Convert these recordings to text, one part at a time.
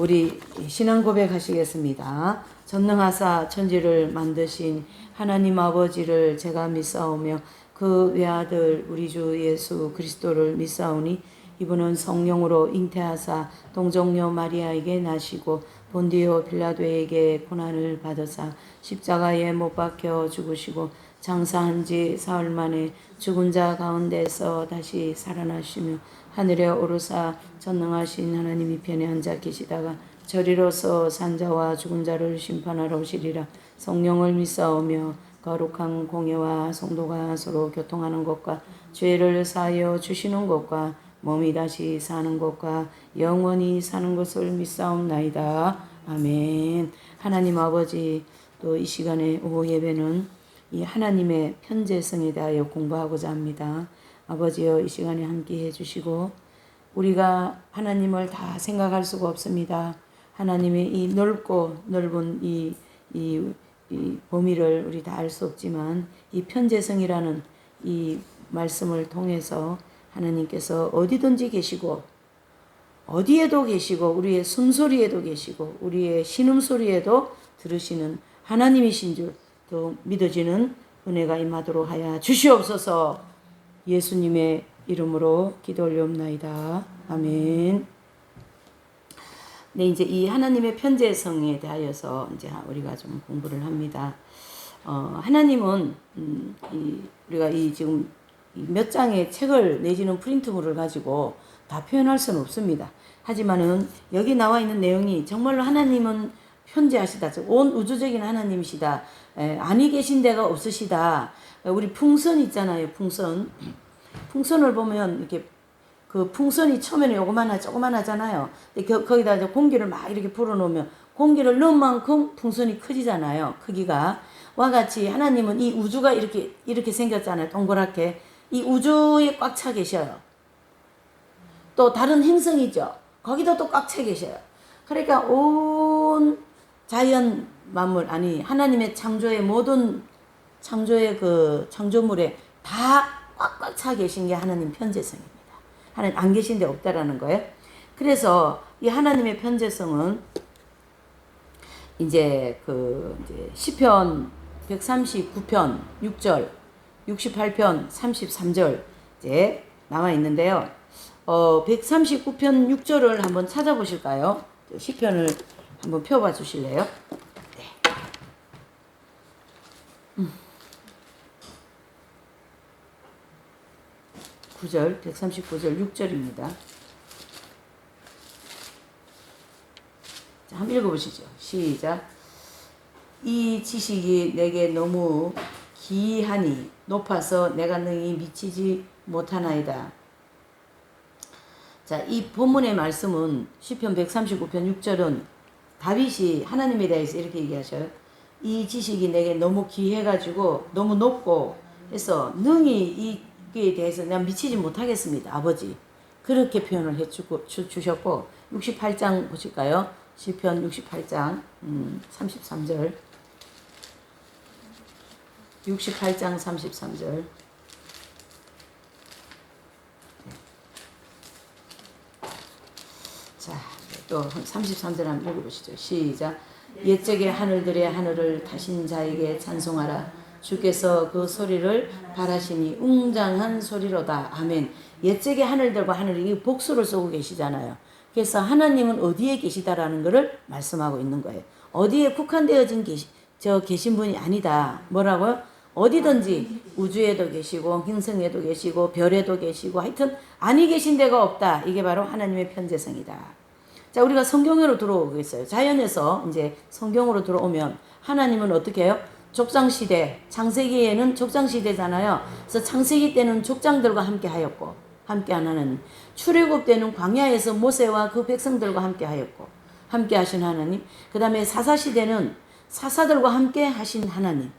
우리 신앙 고백하시겠습니다. 전능하사 천지를 만드신 하나님 아버지를 제가 믿사오며 그 외아들 우리 주 예수 그리스도를 믿사오니 이분은 성령으로 잉태하사 동정녀 마리아에게 나시고 본디오 빌라도에게 고난을 받으사 십자가에 못 박혀 죽으시고 장사한 지 사흘 만에 죽은 자 가운데서 다시 살아나시며 하늘에 오르사 전능하신 하나님이 편에 앉아 계시다가 저리로서 산자와 죽은 자를 심판하러 오시리라. 성령을 믿사오며 거룩한 공예와 성도가 서로 교통하는 것과 죄를 사하여 주시는 것과 몸이 다시 사는 것과 영원히 사는 것을 믿사옵나이다. 아멘. 하나님 아버지, 또 이 시간에 오후 예배는 이 하나님의 편재성에 대하여 공부하고자 합니다. 아버지여, 이 시간에 함께 해주시고 우리가 하나님을 다 생각할 수가 없습니다. 하나님의 이 넓고 넓은 이 범위를 우리 다 알 수 없지만 이 편재성이라는 이 말씀을 통해서 하나님께서 어디든지 계시고 어디에도 계시고 우리의 숨소리에도 계시고 우리의 신음소리에도 들으시는 하나님이신 줄 또 믿어지는 은혜가 임하도록 하여 주시옵소서. 예수님의 이름으로 기도 올려옵나이다. 아멘. 네, 이제 이 하나님의 편재성에 대하여서 이제 우리가 좀 공부를 합니다. 하나님은 우리가 지금 몇 장의 책을 내지는 프린트물을 가지고 다 표현할 수는 없습니다. 하지만은 여기 나와 있는 내용이 정말로 하나님은 편재하시다. 온 우주적인 하나님이시다. 아니 계신 데가 없으시다. 우리 풍선 있잖아요. 풍선을 보면 이렇게 그 풍선이 처음에는 조그만하잖아요. 근데 거기다 이제 공기를 막 이렇게 불어넣으면 공기를 넣은 만큼 풍선이 커지잖아요. 크기가. 와 같이 하나님은 이 우주가 이렇게 생겼잖아요. 동그랗게. 이 우주에 꽉 차 계셔요. 또 다른 행성이죠. 거기도 또 꽉 차 계셔요. 그러니까 온 자연 만물, 하나님의 창조의 모든 창조의 그 창조물에 다 꽉꽉 차 계신 게 하나님 편재성입니다. 하나님 안 계신 데 없다라는 거예요. 그래서 이 하나님의 편재성은 이제 시편 139편 6절, 68편 33절 이제 나와 있는데요. 139편 6절을 한번 찾아보실까요? 시편을 한번 펴봐 주실래요? 네. 9절, 139절 6절입니다. 자, 한번 읽어보시죠. 시작. 이 지식이 내게 너무 기하니 높아서 내가 능히 미치지 못하나이다. 자, 이 본문의 말씀은 시편 139편 6절은 다윗이 하나님에 대해서 이렇게 얘기하셔요. 이 지식이 내게 너무 귀해가지고 너무 높고 해서 능히 이에 대해서 내가 미치지 못하겠습니다. 아버지. 그렇게 표현을 해주셨고 68장 보실까요? 시편 68장 33절 68장 33절 자, 또 33절 한번 읽어보시죠. 시작. 옛적의 하늘들의 하늘을 타신 자에게 찬송하라. 주께서 그 소리를 바라시니 웅장한 소리로다. 아멘. 옛적의 하늘들과 하늘이 복수를 쓰고 계시잖아요. 그래서 하나님은 어디에 계시다라는 것을 말씀하고 있는 거예요. 어디에 국한되어진 계신 분이 아니다. 뭐라고요? 어디든지 우주에도 계시고 행성에도 계시고 별에도 계시고 하여튼 아니 계신 데가 없다. 이게 바로 하나님의 편재성이다. 자, 우리가 성경으로 들어오겠어요. 자연에서 이제 성경으로 들어오면 하나님은 어떻게 해요? 족장시대, 창세기에는 족장시대잖아요. 그래서 창세기 때는 족장들과 함께 하였고 함께 하나님, 출애굽 때는 광야에서 모세와 그 백성들과 함께 하였고 함께 하신 하나님, 그 다음에 사사시대는 사사들과 함께 하신 하나님,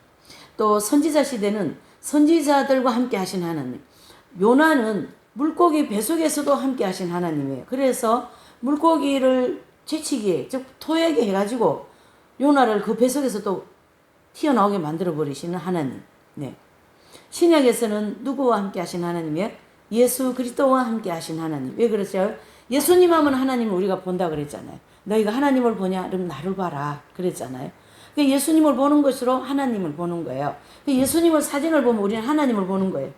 또 선지자 시대는 선지자들과 함께 하신 하나님, 요나는 물고기 뱃속에서도 함께 하신 하나님이에요. 그래서 물고기를 채치기에, 즉 토하게 해가지고 요나를 그 뱃속에서 또 튀어나오게 만들어버리시는 하나님. 네. 신약에서는 누구와 함께 하신 하나님이에요? 예수 그리스도와 함께 하신 하나님. 왜 그러죠? 예수님 하면 하나님을 우리가 본다 그랬잖아요. 너희가 하나님을 보냐? 그럼 나를 봐라. 그랬잖아요. 예수님을 보는 것으로 하나님을 보는 거예요. 예수님을 사진을 보면 우리는 하나님을 보는 거예요.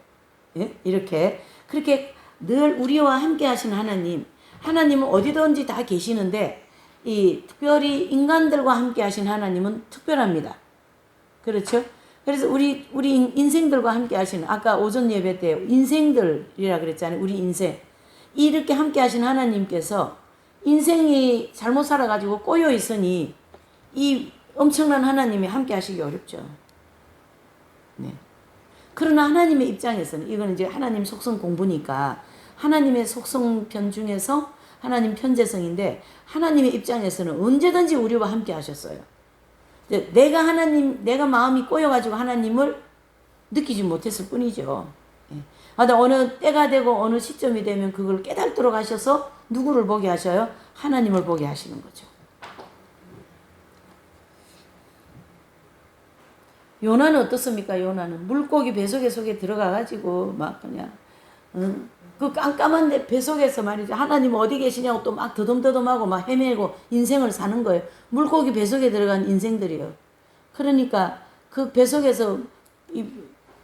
예? 이렇게. 그렇게 늘 우리와 함께 하시는 하나님. 하나님은 어디든지 다 계시는데, 특별히 인간들과 함께 하신 하나님은 특별합니다. 그렇죠? 그래서 우리 인생들과 함께 하시는, 아까 오전 예배 때 인생들이라 그랬잖아요. 우리 인생. 이렇게 함께 하신 하나님께서 인생이 잘못 살아가지고 꼬여 있으니 이 엄청난 하나님이 함께 하시기 어렵죠. 네. 그러나 하나님의 입장에서는, 이건 이제 하나님 속성 공부니까 하나님의 속성편 중에서 하나님 편재성인데, 하나님의 입장에서는 언제든지 우리와 함께 하셨어요. 내가 마음이 꼬여가지고 하나님을 느끼지 못했을 뿐이죠. 예. 어느 때가 되고 어느 시점이 되면 그걸 깨닫도록 하셔서 누구를 보게 하셔요? 하나님을 보게 하시는 거죠. 요나는 어떻습니까? 요나는 물고기 뱃속에 들어가가지고 막 그냥 그 깜깜한데 뱃속에서 말이죠. 하나님 어디 계시냐고 또 막 더듬더듬하고 막 헤매고 인생을 사는 거예요. 물고기 뱃속에 들어간 인생들이요. 그러니까 그 뱃속에서 이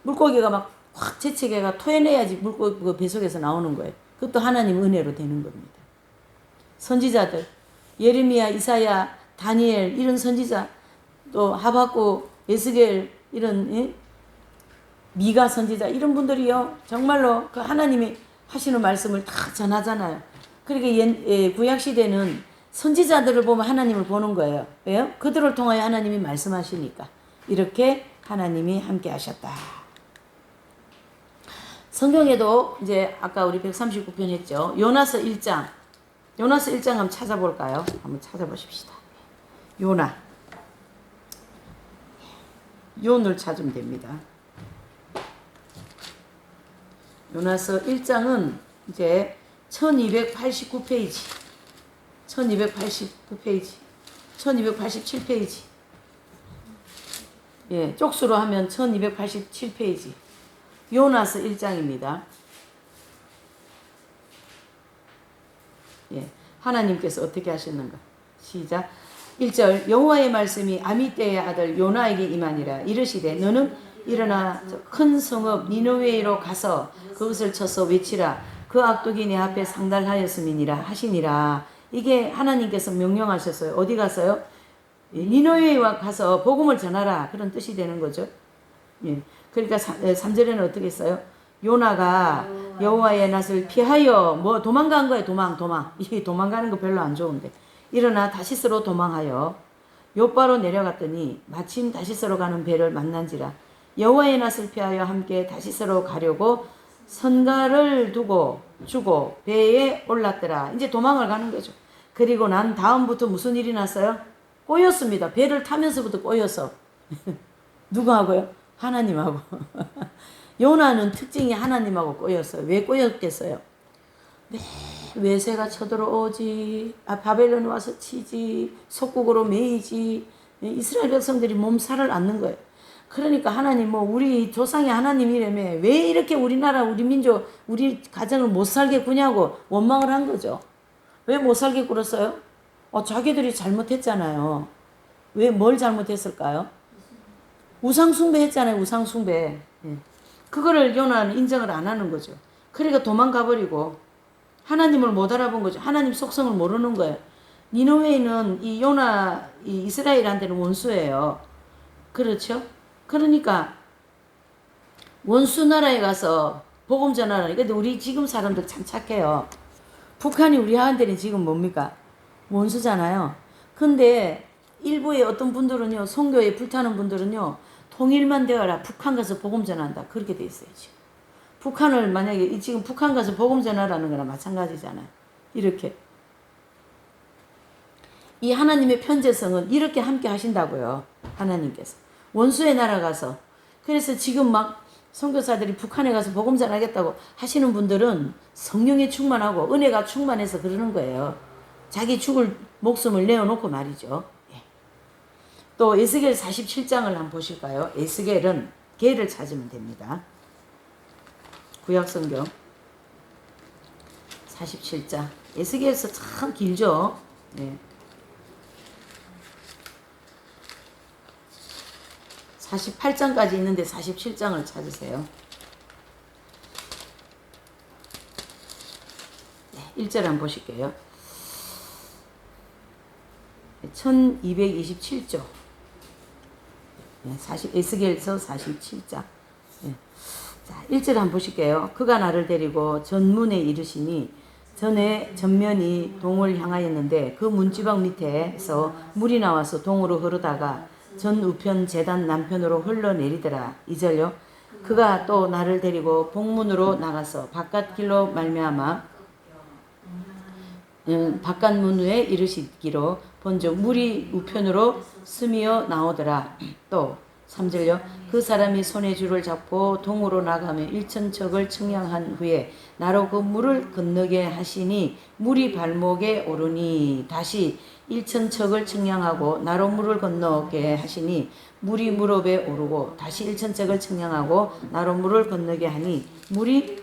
물고기가 막 확 재채기가 토해내야지 물고기 그 뱃속에서 나오는 거예요. 그것도 하나님 은혜로 되는 겁니다. 선지자들 예레미야, 이사야, 다니엘 이런 선지자, 또 하박국, 에스겔 이런 미가 선지자 이런 분들이요 정말로 그 하나님이 하시는 말씀을 다 전하잖아요. 그러니까 구약 시대는 선지자들을 보면 하나님을 보는 거예요. 왜요? 그들을 통하여 하나님이 말씀하시니까. 이렇게 하나님이 함께 하셨다. 성경에도 이제 아까 우리 139편 했죠. 요나서 1장. 요나서 1장 한번 찾아볼까요? 한번 찾아보십시다. 요나. 요를 찾으면 됩니다. 요나서 1장은 이제 1289페이지, 1289페이지, 1287페이지. 예, 쪽수로 하면 1287페이지. 요나서 1장입니다. 예, 하나님께서 어떻게 하셨는가? 시작. 1절 여호와의 말씀이 아미떼의 아들 요나에게 임하니라. 이르시되 너는 일어나 큰 성읍 니느웨로 가서 그것을 쳐서 외치라. 그 악독이 내 앞에 상달하였음이니라 하시니라. 이게 하나님께서 명령하셨어요. 어디 가서요? 니느웨에 가서 복음을 전하라. 그런 뜻이 되는 거죠. 예. 그러니까 3절에는 어떻게 했어요? 요나가 여호와의 낯을 피하여 도망간 거예요. 이게 도망가는 거 별로 안 좋은데. 일어나 다시스로 도망하여 요바로 내려갔더니 마침 다시스로 가는 배를 만난지라. 여호와의 낯을 피하여 함께 다시스로 가려고 선가를 주고 배에 올랐더라. 이제 도망을 가는 거죠. 그리고 난 다음부터 무슨 일이 났어요? 꼬였습니다. 배를 타면서부터 꼬여서. 누구하고요? 하나님하고. 요나는 특징이 하나님하고 꼬였어요. 왜 꼬였겠어요? 외세가 쳐들어오지, 바벨론 와서 치지, 속국으로 매이지, 이스라엘 백성들이 몸살을 앓는 거예요. 그러니까 하나님 우리 조상이 하나님이라며 왜 이렇게 우리나라, 우리 민족, 우리 가정을 못 살게 구냐고 원망을 한 거죠. 왜 못 살게 굴었어요? 자기들이 잘못했잖아요. 왜 뭘 잘못했을까요? 우상숭배 했잖아요. 우상숭배. 예. 그거를 요나는 인정을 안 하는 거죠. 그러니까 도망가버리고 하나님을 못 알아본 거죠. 하나님 속성을 모르는 거예요. 니느웨는 이 요나, 이 이스라엘한테는 원수예요. 그렇죠? 그러니까 원수 나라에 가서 복음 전하라. 근데 우리 지금 사람들 참 착해요. 북한이 우리한테는 지금 뭡니까? 원수잖아요. 근데 일부의 어떤 분들은요, 선교에 불타는 분들은요, 통일만 되어라. 북한 가서 복음 전한다. 그렇게 돼 있어요, 지금. 북한을 만약에 지금 북한 가서 복음 전하라는 거랑 마찬가지잖아요. 이렇게. 이 하나님의 편재성은 이렇게 함께 하신다고요. 하나님께서. 원수의 나라 가서. 그래서 지금 막 선교사들이 북한에 가서 복음 전하겠다고 하시는 분들은 성령에 충만하고 은혜가 충만해서 그러는 거예요. 자기 죽을 목숨을 내어놓고 말이죠. 예. 또 에스겔 47장을 한번 보실까요? 에스겔은 개를 찾으면 됩니다. 구약성경 47장 에스겔서 참 길죠. 네. 48장까지 있는데 47장을 찾으세요. 네, 1절 한번 보실게요. 1227조. 에스겔서 47장. 네. 자, 1절 한번 보실게요. 그가 나를 데리고 전문에 이르시니 전에 전면이 동을 향하였는데 그 문지방 밑에서 물이 나와서 동으로 흐르다가 전 우편 재단 남편으로 흘러내리더라. 2절요. 그가 또 나를 데리고 복문으로 나가서 바깥 길로 말미암아 바깥 문 위에 이르시기로 본즉 물이 우편으로 스미어 나오더라. 또 3절요. 그 사람이 손에 줄을 잡고 동으로 나가며 1천척을 청량한 후에 나로 그 물을 건너게 하시니 물이 발목에 오르니 다시 1천척을 청량하고 나로 물을 건너게 하시니 물이 무릎에 오르고 다시 1천척을 청량하고 나로 물을 건너게 하니 물이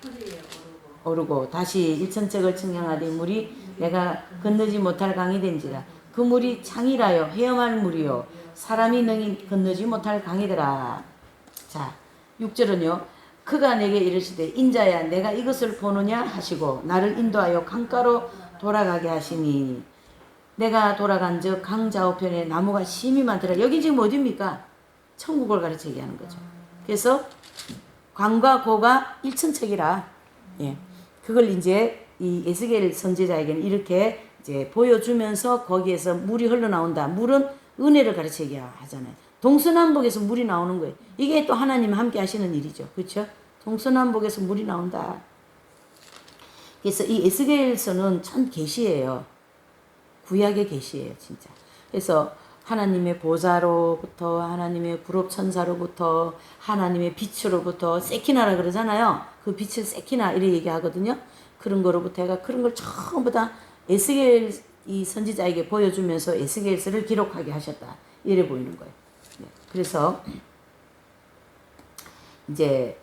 오르고 다시 1천척을 청량하니 물이 내가 건너지 못할 강이 된지라. 그 물이 창이라요 헤엄할 물이요 사람이 능히 건너지 못할 강이더라. 자 6절은요. 그가 내게 이르시되 인자야 내가 이것을 보느냐 하시고 나를 인도하여 강가로 돌아가게 하시니 내가 돌아간 즉 강 좌우편에 나무가 심히 많더라. 여기 지금 어디입니까? 천국을 가르쳐 얘기하는 거죠. 그래서 강과 고가 1천척이라. 예. 그걸 이제 이 에스겔 선지자에게는 이렇게 이제 보여주면서 거기에서 물이 흘러나온다. 물은 은혜를 가르쳐 얘기하잖아요. 동서남북에서 물이 나오는 거예요. 이게 또 하나님 함께 하시는 일이죠. 그렇죠? 동서남북에서 물이 나온다. 그래서 이 에스겔서는 참 계시예요. 구약의 계시예요, 진짜. 그래서 하나님의 보좌로부터 하나님의 구롭 천사로부터 하나님의 빛으로부터 세키나라 그러잖아요. 그 빛을 세키나 이렇게 얘기하거든요. 그런 거로부터 해가 그런 걸 전부 다 에스겔 이 선지자에게 보여주면서 에스겔서를 기록하게 하셨다. 이래 보이는 거예요. 네. 그래서 이제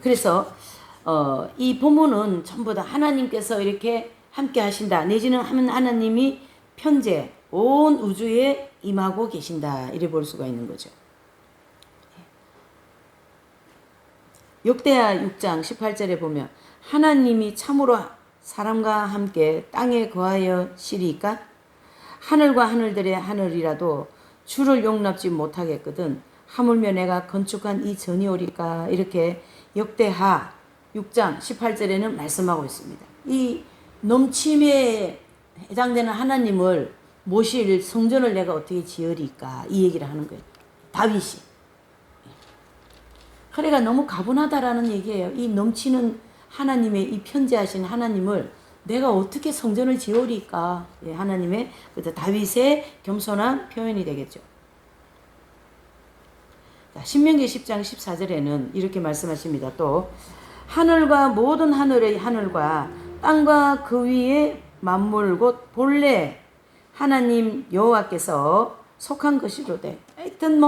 그래서 이 본문은 전부 다 하나님께서 이렇게 함께 하신다. 내지는 하나님이 편재 온 우주에 임하고 계신다. 이래 볼 수가 있는 거죠. 역대하 6장 18절에 보면 하나님이 참으로 사람과 함께 땅에 거하여 시리까 하늘과 하늘들의 하늘이라도 주를 용납지 못하겠거든 하물며 내가 건축한 이 전이 오리까. 이렇게 역대하 6장 18절에는 말씀하고 있습니다. 이 넘침에 해당되는 하나님을 모실 성전을 내가 어떻게 지으리까 이 얘기를 하는 거예요. 다윗이. 그래가 너무 가분하다라는 얘기예요. 이 넘치는 하나님의 이 편재하신 하나님을 내가 어떻게 성전을 지으리까. 하나님의 다윗의 겸손한 표현이 되겠죠. 신명기 10장 14절에는 이렇게 말씀하십니다. 또 하늘과 모든 하늘의 하늘과 땅과 그 위에 만물 곧 본래 하나님 여호와께서 속한 것이로되. 하여튼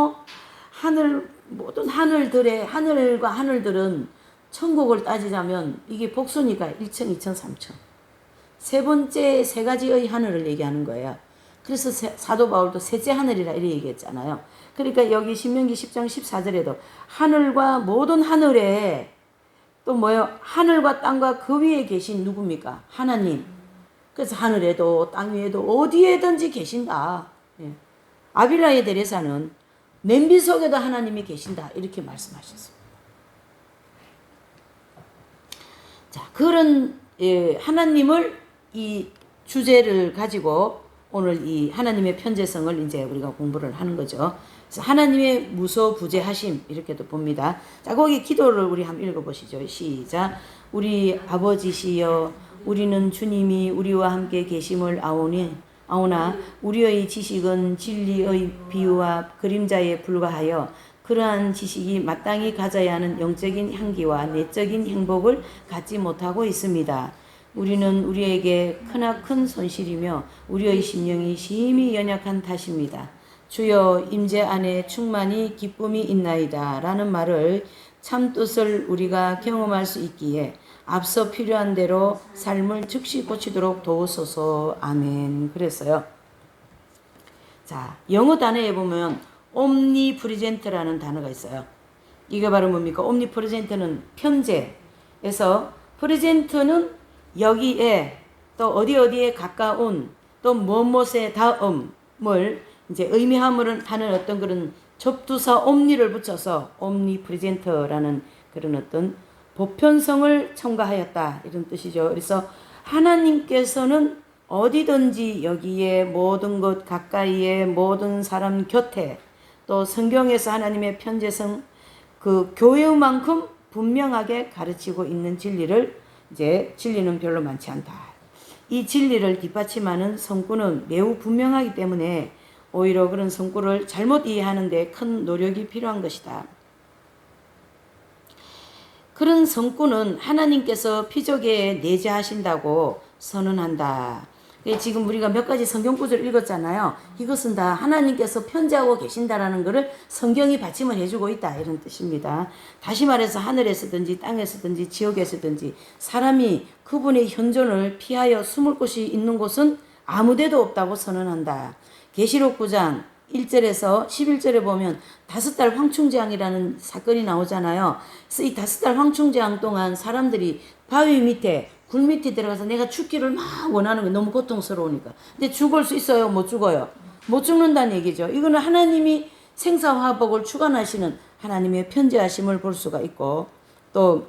하늘 모든 하늘들의 하늘과 하늘들은 천국을 따지자면 이게 복수니까 1층, 2층, 3층. 세 번째 세 가지의 하늘을 얘기하는 거예요. 그래서 사도 바울도 셋째 하늘이라 이렇게 얘기했잖아요. 그러니까 여기 신명기 10장 14절에도 하늘과 모든 하늘에 또 뭐요? 하늘과 땅과 그 위에 계신 누굽니까? 하나님. 그래서 하늘에도 땅 위에도 어디에든지 계신다. 아빌라의 데레사는 냄비 속에도 하나님이 계신다. 이렇게 말씀하셨습니다. 자, 그런 하나님을 이 주제를 가지고 오늘 이 하나님의 편재성을 이제 우리가 공부를 하는 거죠. 그래서 하나님의 무소부재하심 이렇게도 봅니다. 자, 거기 기도를 우리 한번 읽어보시죠. 시작. 우리 아버지시여 우리는 주님이 우리와 함께 계심을 아오나 우리의 지식은 진리의 비유와 그림자에 불과하여 그러한 지식이 마땅히 가져야 하는 영적인 향기와 내적인 행복을 갖지 못하고 있습니다. 우리는 우리에게 크나큰 손실이며 우리의 심령이 심히 연약한 탓입니다. 주여 임재 안에 충만히 기쁨이 있나이다 라는 말을 참 뜻을 우리가 경험할 수 있기에 앞서 필요한 대로 삶을 즉시 고치도록 도우소서. 아멘. 그랬어요. 자, 영어 단어에 보면 omnipresent라는 단어가 있어요. 이게 바로 뭡니까? omnipresent는 편재에서 present는 여기에 또 어디에 가까운 또 무엇의 다음을 이제 의미하는 어떤 그런 접두사 omni를 붙여서 omnipresent라는 그런 어떤 보편성을 첨가하였다 이런 뜻이죠. 그래서 하나님께서는 어디든지 여기에 모든 것 가까이에 모든 사람 곁에 또 성경에서 하나님의 편재성 그 교회만큼 분명하게 가르치고 있는 진리를 이제 진리는 별로 많지 않다. 이 진리를 뒷받침하는 성구는 매우 분명하기 때문에 오히려 그런 성구를 잘못 이해하는 데 큰 노력이 필요한 것이다. 그런 성구는 하나님께서 피조계에 내재하신다고 선언한다. 지금 우리가 몇 가지 성경 구절을 읽었잖아요. 이것은 다 하나님께서 편재하고 계신다라는 것을 성경이 받침을 해주고 있다 이런 뜻입니다. 다시 말해서 하늘에서든지 땅에서든지 지옥에서든지 사람이 그분의 현존을 피하여 숨을 곳이 있는 곳은 아무데도 없다고 선언한다. 계시록 9장 1절에서 11절에 보면 5달 황충재앙이라는 사건이 나오잖아요. 그래서 이 5달 황충재앙 동안 사람들이 바위 밑에 굴 밑에 들어가서 내가 죽기를 막 원하는 게 너무 고통스러우니까. 근데 죽을 수 있어요? 못 죽어요? 못 죽는다는 얘기죠. 이거는 하나님이 생사화복을 주관하시는 하나님의 편재하심을 볼 수가 있고 또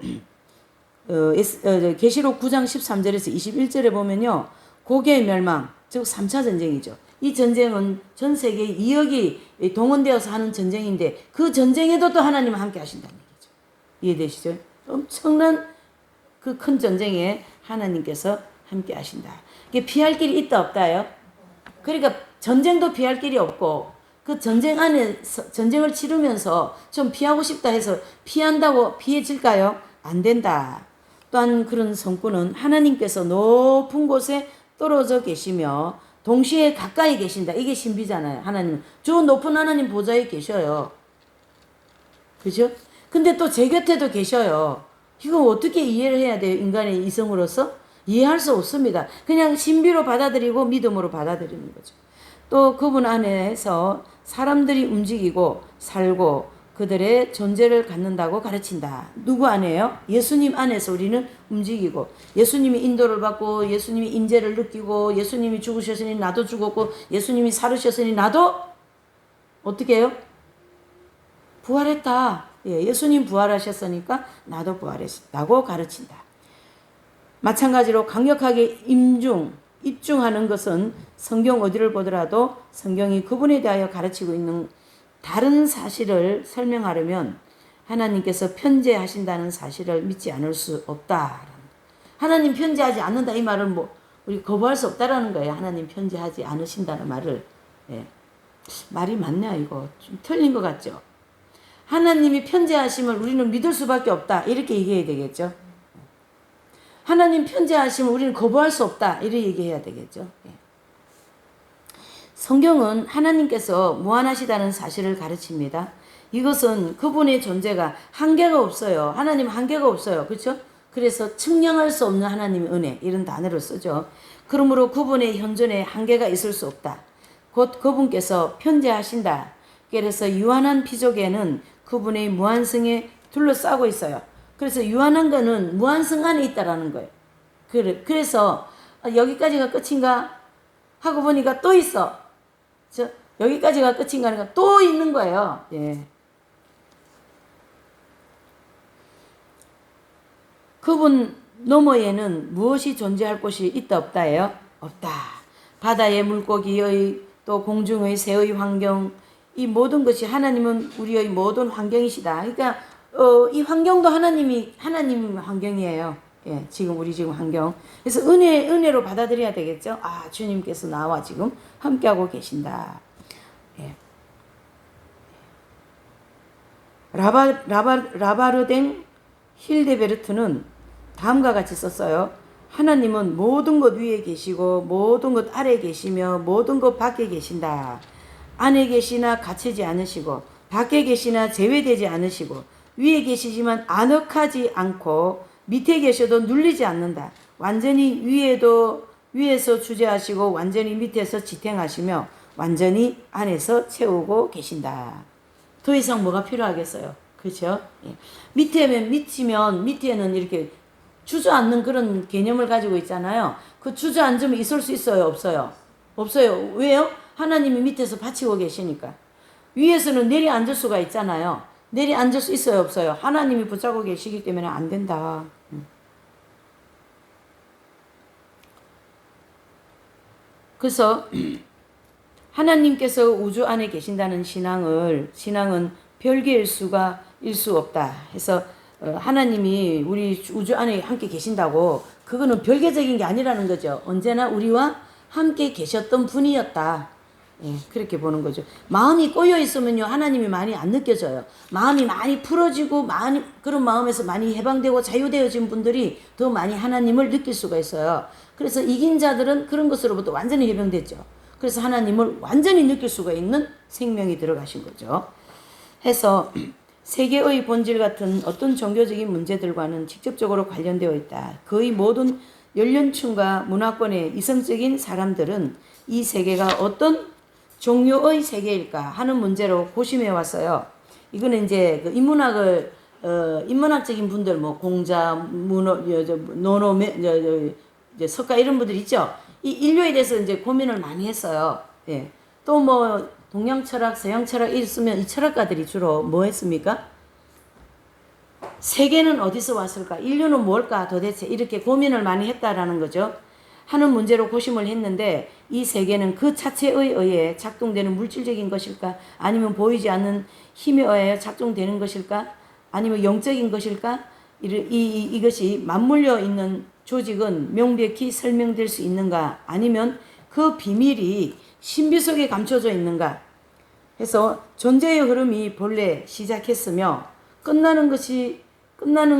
계시록 9장 13절에서 21절에 보면요. 고개의 멸망, 즉 3차 전쟁이죠. 이 전쟁은 전 세계 2억이 동원되어서 하는 전쟁인데 그 전쟁에도 또 하나님은 함께 하신다는 얘기죠. 이해되시죠? 엄청난 그 큰 전쟁에 하나님께서 함께 하신다. 이게 피할 길이 있다 없다요? 그러니까 전쟁도 피할 길이 없고 그 전쟁 안에서 전쟁을 치르면서 좀 피하고 싶다 해서 피한다고 피해질까요? 안 된다. 또한 그런 성구는 하나님께서 높은 곳에 떨어져 계시며 동시에 가까이 계신다. 이게 신비잖아요. 하나님 저 높은 하나님 보좌에 계셔요. 그죠? 근데 또 제 곁에도 계셔요. 이거 어떻게 이해를 해야 돼요? 인간의 이성으로서? 이해할 수 없습니다. 그냥 신비로 받아들이고 믿음으로 받아들이는 거죠. 또 그분 안에서 사람들이 움직이고 살고 그들의 존재를 갖는다고 가르친다. 누구 안에요? 예수님 안에서 우리는 움직이고 예수님이 인도를 받고 예수님이 인재를 느끼고 예수님이 죽으셨으니 나도 죽었고 예수님이 살으셨으니 나도 어떻게 해요? 부활했다. 예수님 부활하셨으니까 나도 부활했다고 가르친다. 마찬가지로 강력하게 입증하는 것은 성경 어디를 보더라도 성경이 그분에 대하여 가르치고 있는 다른 사실을 설명하려면 하나님께서 편재하신다는 사실을 믿지 않을 수 없다. 하나님 편재하지 않는다 이 말은 뭐 우리 거부할 수 없다라는 거예요. 하나님 편재하지 않으신다는 말을. 말이 맞냐 이거 좀 틀린 것 같죠. 하나님이 편재하심을 우리는 믿을 수밖에 없다. 이렇게 얘기해야 되겠죠. 하나님 편재하심을 우리는 거부할 수 없다. 이렇게 얘기해야 되겠죠. 성경은 하나님께서 무한하시다는 사실을 가르칩니다. 이것은 그분의 존재가 한계가 없어요. 하나님 한계가 없어요. 그렇죠? 그래서 측량할 수 없는 하나님의 은혜 이런 단어를 쓰죠. 그러므로 그분의 현존에 한계가 있을 수 없다. 곧 그분께서 편재하신다. 그래서 유한한 피조계는 그분의 무한성에 둘러싸고 있어요. 그래서 유한한 거는 무한성 안에 있다라는 거예요. 그래서 여기까지가 끝인가 하고 보니까 또 있어. 여기까지가 끝인가 하니까 또 있는 거예요. 그분 너머에는 무엇이 존재할 곳이 있다 없다예요? 없다. 바다의 물고기의 또 공중의 새의 환경 이 모든 것이 하나님은 우리의 모든 환경이시다. 그러니까 이 환경도 하나님 환경이에요. 지금 우리 지금 환경. 그래서 은혜로 받아들여야 되겠죠. 아 주님께서 나와 지금 함께하고 계신다. 라바르댕 힐데베르트는 다음과 같이 썼어요. 하나님은 모든 것 위에 계시고 모든 것 아래에 계시며 모든 것 밖에 계신다. 안에 계시나 갇히지 않으시고 밖에 계시나 제외되지 않으시고 위에 계시지만 안혹하지 않고 밑에 계셔도 눌리지 않는다. 완전히 위에서 주재하시고 완전히 밑에서 지탱하시며 완전히 안에서 채우고 계신다. 더 이상 뭐가 필요하겠어요? 그렇죠? 예. 밑에는 이렇게 주저앉는 그런 개념을 가지고 있잖아요. 그 주저앉으면 있을 수 있어요? 없어요? 없어요. 왜요? 하나님이 밑에서 받치고 계시니까. 위에서는 내려앉을 수가 있잖아요. 내려앉을 수 있어요? 없어요? 하나님이 붙잡고 계시기 때문에 안 된다. 그래서 하나님께서 우주 안에 계신다는 신앙은 별개일 수 없다 해서 하나님이 우리 우주 안에 함께 계신다고 그거는 별개적인 게 아니라는 거죠. 언제나 우리와 함께 계셨던 분이었다. 예, 그렇게 보는 거죠. 마음이 꼬여 있으면요 하나님이 많이 안 느껴져요. 마음이 많이 풀어지고 그런 마음에서 많이 해방되고 자유되어진 분들이 더 많이 하나님을 느낄 수가 있어요. 그래서 이긴 자들은 그런 것으로부터 완전히 해방됐죠. 그래서 하나님을 완전히 느낄 수가 있는 생명이 들어가신 거죠. 해서 세계의 본질 같은 어떤 종교적인 문제들과는 직접적으로 관련되어 있다. 거의 모든 연령층과 문화권의 이성적인 사람들은 이 세계가 어떤 종류의 세계일까 하는 문제로 고심해 왔어요. 이거는 이제 그 인문학적인 분들 뭐 공자, 석가 이런 분들 있죠. 이 인류에 대해서 이제 고민을 많이 했어요. 예. 또 뭐 동양 철학, 서양 철학 있으면 이 철학가들이 주로 뭐 했습니까? 세계는 어디서 왔을까? 인류는 뭘까? 도대체 이렇게 고민을 많이 했다라는 거죠. 하는 문제로 고심을 했는데 이 세계는 그 자체에 의해 작동되는 물질적인 것일까? 아니면 보이지 않는 힘에 의해 작동되는 것일까? 아니면 영적인 것일까? 이것이 맞물려 있는 조직은 명백히 설명될 수 있는가? 아니면 그 비밀이 신비 속에 감춰져 있는가? 해서 존재의 흐름이 본래 시작했으며 끝나는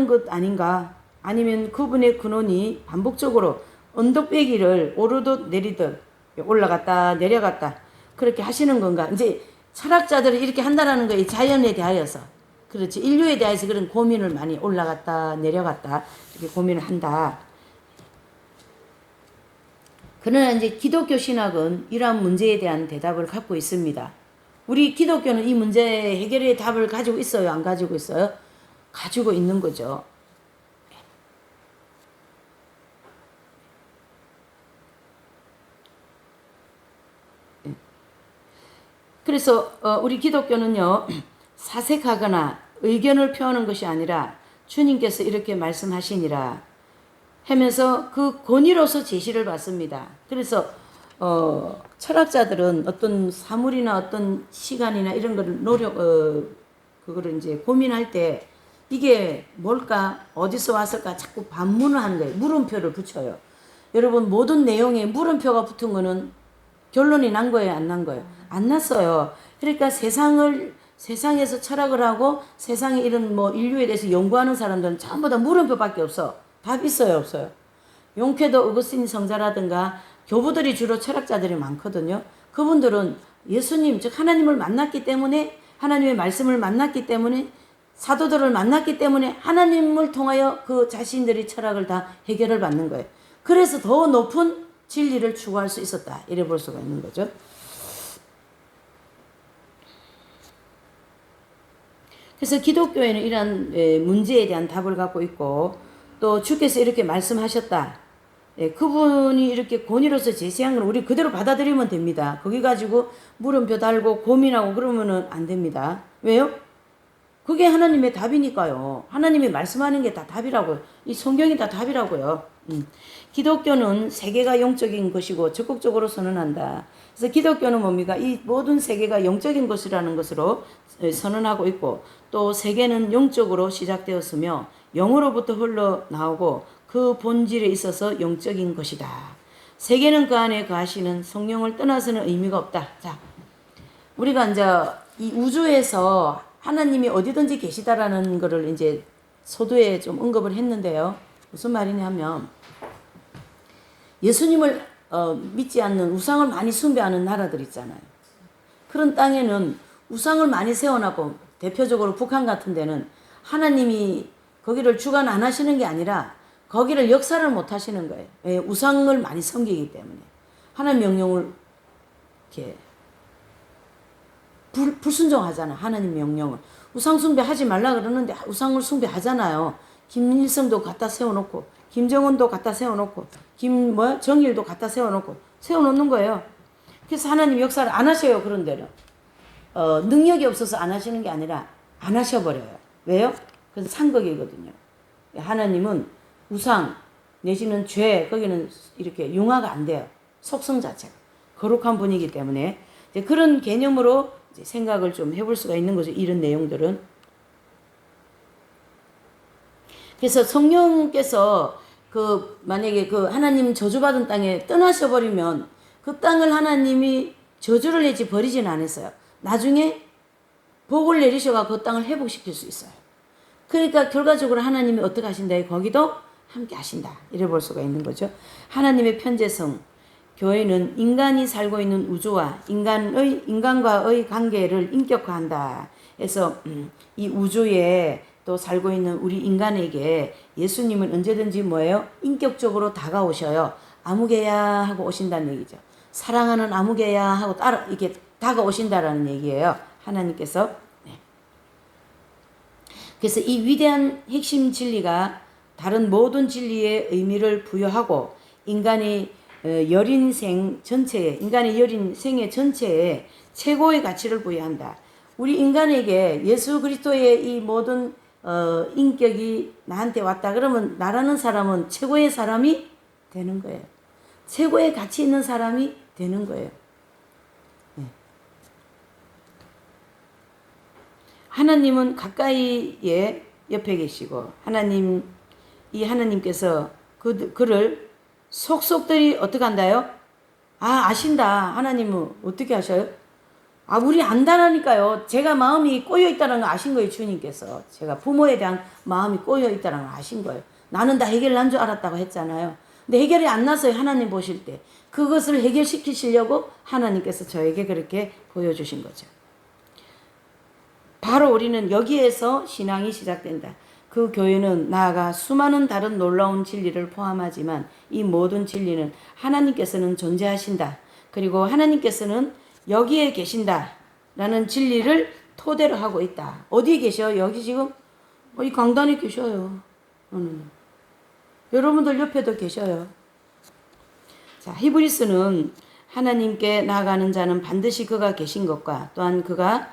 것 아닌가? 아니면 그분의 근원이 반복적으로 언덕배기를 오르듯 내리듯 올라갔다 내려갔다 그렇게 하시는 건가? 이제 철학자들이 이렇게 한다라는 거예요. 자연에 대하여서. 그렇지. 인류에 대해서 그런 고민을 많이 올라갔다 내려갔다 이렇게 고민을 한다. 그러나 이제 기독교 신학은 이러한 문제에 대한 대답을 갖고 있습니다. 우리 기독교는 이 문제 해결의 답을 가지고 있어요? 안 가지고 있어요? 가지고 있는 거죠. 그래서 우리 기독교는요. 사색하거나 의견을 표하는 것이 아니라 주님께서 이렇게 말씀하시니라 하면서 그 권위로서 제시를 받습니다. 그래서 철학자들은 어떤 사물이나 어떤 시간이나 이런 거를 그거를 이제 고민할 때 이게 뭘까? 어디서 왔을까? 자꾸 반문을 하는 거예요. 물음표를 붙여요. 여러분 모든 내용에 물음표가 붙은 거는 결론이 난 거예요? 안 난 거예요? 안 났어요. 그러니까 세상에서 철학을 하고 세상에 이런 뭐 인류에 대해서 연구하는 사람들은 전부 다 물음표밖에 없어. 답 있어요? 없어요? 용케도 어거스틴 성자라든가 교부들이 주로 철학자들이 많거든요. 그분들은 예수님 즉 하나님을 만났기 때문에 하나님의 말씀을 만났기 때문에 사도들을 만났기 때문에 하나님을 통하여 그 자신들이 철학을 다 해결을 받는 거예요. 그래서 더 높은 진리를 추구할 수 있었다. 이래 볼 수가 있는 거죠. 그래서 기독교에는 이러한 문제에 대한 답을 갖고 있고 또 주께서 이렇게 말씀하셨다. 그분이 이렇게 권위로서 제시한 걸 우리 그대로 받아들이면 됩니다. 거기 가지고 물음표 달고 고민하고 그러면은 안 됩니다. 왜요? 그게 하나님의 답이니까요. 하나님이 말씀하는 게 다 답이라고요. 이 성경이 다 답이라고요. 기독교는 세계가 영적인 것이고 적극적으로 선언한다. 그래서 기독교는 뭡니까? 이 모든 세계가 영적인 것이라는 것으로 선언하고 있고 또 세계는 영적으로 시작되었으며 영으로부터 흘러나오고 그 본질에 있어서 영적인 것이다. 세계는 그 안에 거하시는 성령을 떠나서는 의미가 없다. 자, 우리가 이제 이 우주에서 하나님이 어디든지 계시다라는 거를 이제 서두에 좀 언급을 했는데요. 무슨 말이냐면 예수님을 믿지 않는 우상을 많이 숭배하는 나라들 있잖아요. 그런 땅에는 우상을 많이 세워놨고 대표적으로 북한 같은 데는 하나님이 거기를 주관 안 하시는 게 아니라 거기를 역사를 못 하시는 거예요. 예, 우상을 많이 섬기기 때문에. 하나님 명령을 이렇게 불순종하잖아. 하나님 명령을. 우상 숭배하지 말라 그러는데 우상을 숭배하잖아요. 김일성도 갖다 세워놓고 김정은도 갖다 세워놓고 정일도 갖다 세워놓는 거예요. 그래서 하나님 역사를 안 하셔요. 그런 데는 능력이 없어서 안 하시는 게 아니라 안 하셔버려요. 왜요? 그건 상극이거든요. 하나님은 우상 내지는 죄 거기는 이렇게 융화가 안 돼요. 속성 자체가 거룩한 분이기 때문에 이제 그런 개념으로 이제 생각을 좀 해볼 수가 있는 거죠. 이런 내용들은. 그래서 성령께서 만약에 하나님 저주받은 땅에 떠나셔 버리면 그 땅을 하나님이 저주를 내지 버리진 않았어요. 나중에 복을 내리셔가 그 땅을 회복시킬 수 있어요. 그러니까 결과적으로 하나님이 어떻게 하신다? 거기도 함께 하신다. 이래 볼 수가 있는 거죠. 하나님의 편재성. 교회는 인간이 살고 있는 우주와 인간과의 관계를 인격화한다. 그래서 이 우주에 또 살고 있는 우리 인간에게 예수님은 언제든지 뭐예요? 인격적으로 다가오셔요. 아무개야 하고 오신다는 얘기죠. 사랑하는 아무개야 하고 이렇게 다가오신다라는 얘기예요. 하나님께서. 네. 그래서 이 위대한 핵심 진리가 다른 모든 진리의 의미를 부여하고 인간의 여린 생 전체에, 인간의 여린 생애 전체에 최고의 가치를 부여한다. 우리 인간에게 예수 그리스도의 이 모든 인격이 나한테 왔다 그러면 나라는 사람은 최고의 사람이 되는 거예요. 최고의 가치 있는 사람이 되는 거예요. 네. 하나님은 가까이에 옆에 계시고 하나님께서 그를 속속들이 어떻게 한다요? 아신다. 하나님은 어떻게 하셔요? 우리 안다라니까요. 제가 마음이 꼬여있다는 걸 아신 거예요. 주님께서. 제가 부모에 대한 마음이 꼬여있다는 걸 아신 거예요. 나는 다 해결 난 줄 알았다고 했잖아요. 근데 해결이 안 났어요. 하나님 보실 때. 그것을 해결시키시려고 하나님께서 저에게 그렇게 보여주신 거죠. 바로 우리는 여기에서 신앙이 시작된다. 그 교회는 나아가 수많은 다른 놀라운 진리를 포함하지만 이 모든 진리는 하나님께서는 존재하신다. 그리고 하나님께서는 여기에 계신다. 라는 진리를 토대로 하고 있다. 어디에 계셔? 여기 지금 이 강단에 계셔요. 여러분들 옆에도 계셔요. 자, 히브리스는 하나님께 나아가는 자는 반드시 그가 계신 것과 또한 그가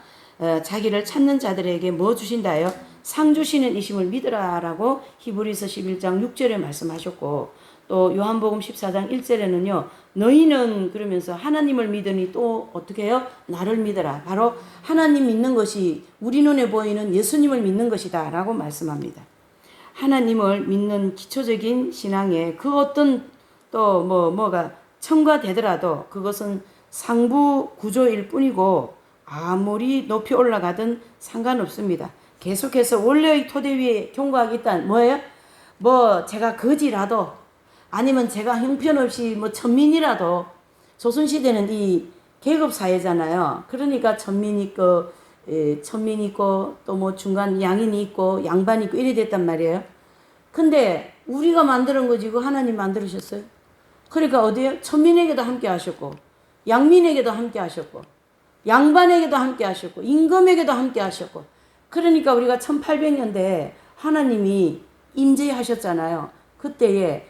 자기를 찾는 자들에게 뭐 주신다요? 상 주시는 이심을 믿으라라고 히브리서 11장 6절에 말씀하셨고 또 요한복음 14장 1절에는요. 너희는 그러면서 하나님을 믿으니 또 어떻게 해요? 나를 믿어라. 바로 하나님 믿는 것이 우리 눈에 보이는 예수님을 믿는 것이다 라고 말씀합니다. 하나님을 믿는 기초적인 신앙에 그 어떤 또 뭐가 첨가되더라도 그것은 상부 구조일 뿐이고 아무리 높이 올라가든 상관없습니다. 계속해서 원래의 토대 위에 경고하겠다는 뭐예요? 제가 거지라도 아니면 제가 형편없이 천민이라도 조선시대는 이 계급사회잖아요. 그러니까 천민이 있고 또 중간 양인이 있고 양반이 있고 이래 됐단 말이에요. 근데 우리가 만드는 거지 이거 하나님 만들으셨어요. 그러니까 어디에요? 천민에게도 함께 하셨고 양민에게도 함께 하셨고 양반에게도 함께 하셨고 임금에게도 함께 하셨고 그러니까 우리가 1800년대에 하나님이 임재하셨잖아요. 그때에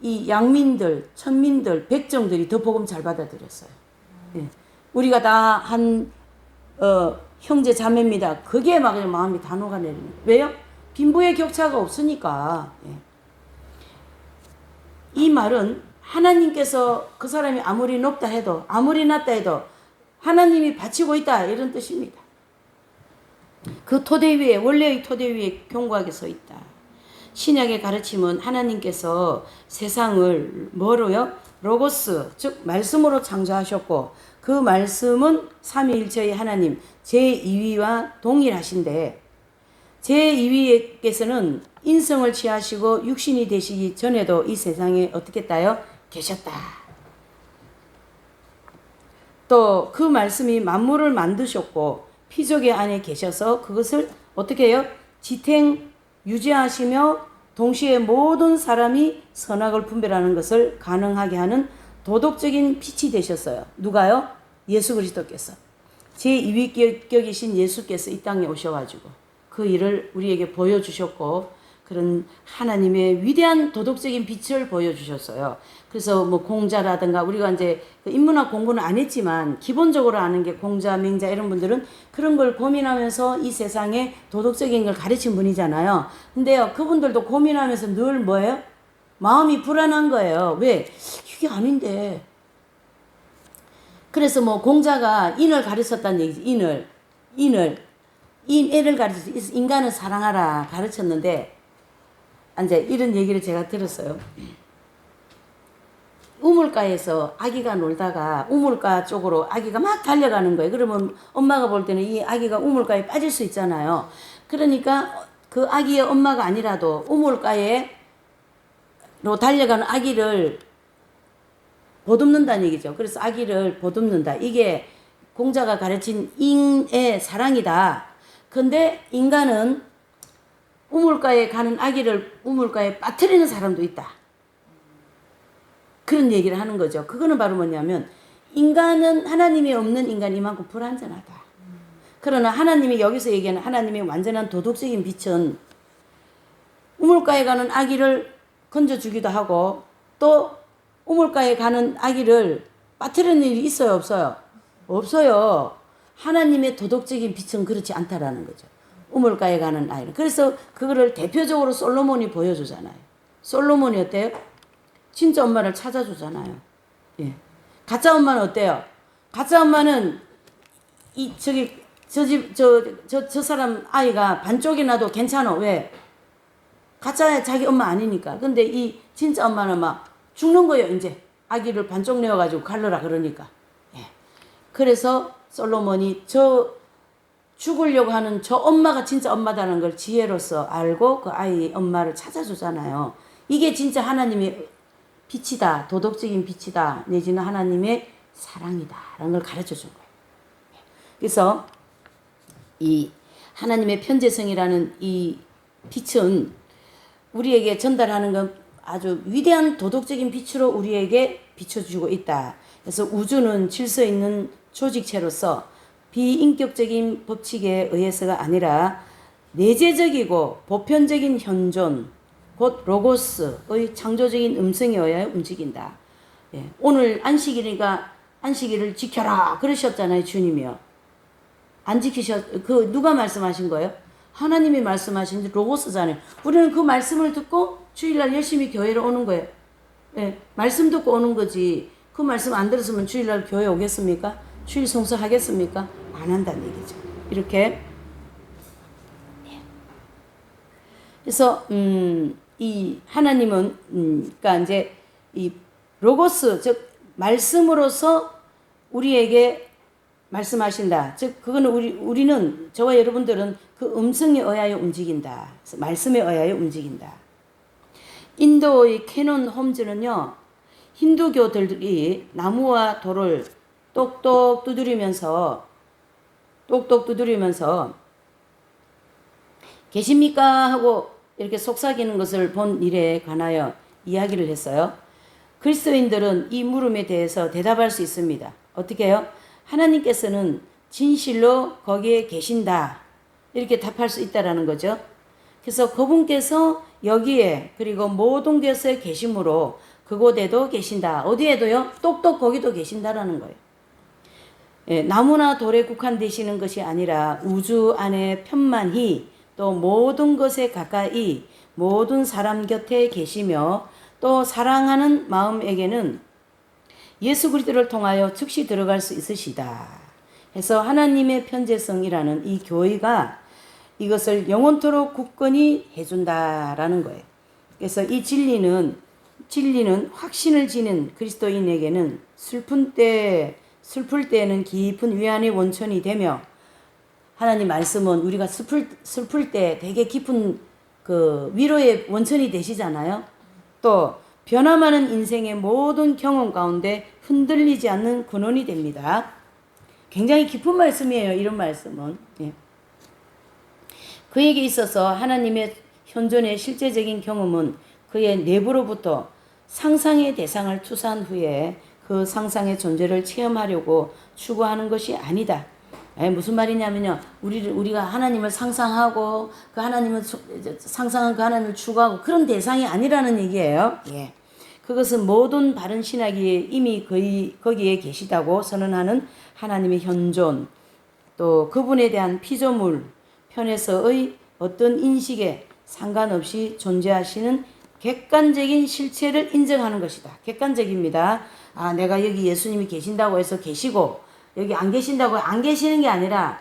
이 양민들, 천민들, 백정들이 더 복음 잘 받아들였어요. 예. 우리가 다 형제 자매입니다. 그게 막 마음이 다 녹아내리는 거예요. 왜요? 빈부의 격차가 없으니까. 예. 이 말은 하나님께서 그 사람이 아무리 높다 해도 아무리 낮다 해도 하나님이 바치고 있다 이런 뜻입니다. 그 토대 위에 원래의 토대 위에 견고하게 서 있다. 신약의 가르침은 하나님께서 세상을 뭐로요? 로고스 즉 말씀으로 창조하셨고 그 말씀은 삼위일체의 하나님 제2위와 동일하신데 제2위께서는 인성을 취하시고 육신이 되시기 전에도 이 세상에 어떻게 했다요? 계셨다. 또 그 말씀이 만물을 만드셨고 피조개 안에 계셔서 그것을 어떻게 해요? 지탱 유지하시며 동시에 모든 사람이 선악을 분별하는 것을 가능하게 하는 도덕적인 빛이 되셨어요. 누가요? 예수 그리스도께서. 제2위격이신 예수께서 이 땅에 오셔가지고 그 일을 우리에게 보여주셨고, 그런 하나님의 위대한 도덕적인 빛을 보여주셨어요. 그래서 뭐 공자라든가, 우리가 이제 인문학 공부는 안 했지만 기본적으로 아는 게 공자, 맹자 이런 분들은 그런 걸 고민하면서 이 세상에 도덕적인 걸 가르친 분이잖아요. 근데요, 그분들도 고민하면서 늘 뭐예요? 마음이 불안한 거예요. 왜? 이게 아닌데. 그래서 뭐 공자가 인을 가르쳤다는 얘기지. 인애를 가르쳤어. 인간을 사랑하라 가르쳤는데, 이제 이런 얘기를 제가 들었어요. 우물가에서 아기가 놀다가 우물가 쪽으로 아기가 막 달려가는 거예요. 그러면 엄마가 볼 때는 이 아기가 우물가에 빠질 수 있잖아요. 그러니까 그 아기의 엄마가 아니라도 우물가에로 달려가는 아기를 보듬는다는 얘기죠. 그래서 아기를 보듬는다. 이게 공자가 가르친 인의 사랑이다. 근데 인간은 우물가에 가는 아기를 우물가에 빠뜨리는 사람도 있다. 그런 얘기를 하는 거죠. 그거는 바로 뭐냐면, 인간은 하나님이 없는 인간이 이만큼 불완전하다. 그러나 하나님이 여기서 얘기하는 하나님의 완전한 도덕적인 빛은 우물가에 가는 아기를 건져주기도 하고, 또 우물가에 가는 아기를 빠뜨리는 일이 있어요, 없어요? 없어요. 하나님의 도덕적인 빛은 그렇지 않다라는 거죠. 우물가에 가는 아이를. 그래서 그거를 대표적으로 솔로몬이 보여주잖아요. 솔로몬이 어때요? 진짜 엄마를 찾아주잖아요. 예. 가짜 엄마는 어때요? 가짜 엄마는 저 사람 아이가 반쪽이 나도 괜찮아. 왜? 가짜 자기 엄마 아니니까. 근데 이 진짜 엄마는 막 죽는 거예요, 이제. 아기를 반쪽 내어가지고 갈르라 그러니까. 예. 그래서 솔로몬이 죽으려고 하는 저 엄마가 진짜 엄마다는 걸 지혜로서 알고 그 아이의 엄마를 찾아주잖아요. 이게 진짜 하나님의 빛이다. 도덕적인 빛이다. 내지는 하나님의 사랑이다. 라는 걸 가르쳐 준 거예요. 그래서 이 하나님의 편재성이라는 이 빛은 우리에게 전달하는 건 아주 위대한 도덕적인 빛으로 우리에게 비춰주고 있다. 그래서 우주는 질서 있는 조직체로서 비인격적인 법칙에 의해서가 아니라 내재적이고 보편적인 현존, 곧 로고스의 창조적인 음성에 의하여 움직인다. 예. 오늘 안식일이니까 안식일을 지켜라 그러셨잖아요, 주님이요. 안 그 누가 말씀하신 거예요? 하나님이 말씀하신 로고스잖아요. 우리는 그 말씀을 듣고 주일날 열심히 교회로 오는 거예요. 예. 말씀 듣고 오는 거지. 그 말씀 안 들었으면 주일날 교회 오겠습니까? 주일 성수하겠습니까? 안 한다는 얘기죠. 이렇게. 그래서 이 하나님은 그러니까 이제 이 로고스, 즉 말씀으로서 우리에게 말씀하신다. 즉 그거는 우리는, 저와 여러분들은 그 음성에 의하여 움직인다. 말씀에 의하여 움직인다. 인도의 캐논 홈즈는요, 힌두교들이 나무와 돌을 똑똑 두드리면서 계십니까? 하고 이렇게 속삭이는 것을 본 일에 관하여 이야기를 했어요. 그리스도인들은 이 물음에 대해서 대답할 수 있습니다. 어떻게 해요? 하나님께서는 진실로 거기에 계신다. 이렇게 답할 수 있다라는 거죠. 그래서 그분께서 여기에 그리고 모든 곳에 계심으로 그곳에도 계신다. 어디에도요? 똑똑 거기도 계신다라는 거예요. 예, 나무나 돌에 국한되시는 것이 아니라 우주 안에 편만히 또 모든 것에 가까이 모든 사람 곁에 계시며 또 사랑하는 마음에게는 예수 그리스도를 통하여 즉시 들어갈 수 있으시다. 해서 하나님의 편재성이라는 이 교회가 이것을 영원토록 굳건히 해준다라는 거예요. 그래서 이 진리는 확신을 지닌 그리스도인에게는 슬플 때에는 깊은 위안의 원천이 되며, 하나님 말씀은 우리가 슬플 때 되게 깊은 그 위로의 원천이 되시잖아요. 또 변화많은 인생의 모든 경험 가운데 흔들리지 않는 근원이 됩니다. 굉장히 깊은 말씀이에요, 이런 말씀은. 예. 그에게 있어서 하나님의 현존의 실제적인 경험은 그의 내부로부터 상상의 대상을 투사한 후에 그 상상의 존재를 체험하려고 추구하는 것이 아니다. 무슨 말이냐면요. 우리가 하나님을 상상하고 그 하나님을 상상한 그 하나님을 추구하고 그런 대상이 아니라는 얘기예요. 예. 그것은 모든 바른 신학이 이미 거기에 계시다고 선언하는 하나님의 현존, 또 그분에 대한 피조물 편에서의 어떤 인식에 상관없이 존재하시는 객관적인 실체를 인정하는 것이다. 객관적입니다. 내가 여기 예수님이 계신다고 해서 계시고 여기 안 계신다고 안 계시는 게 아니라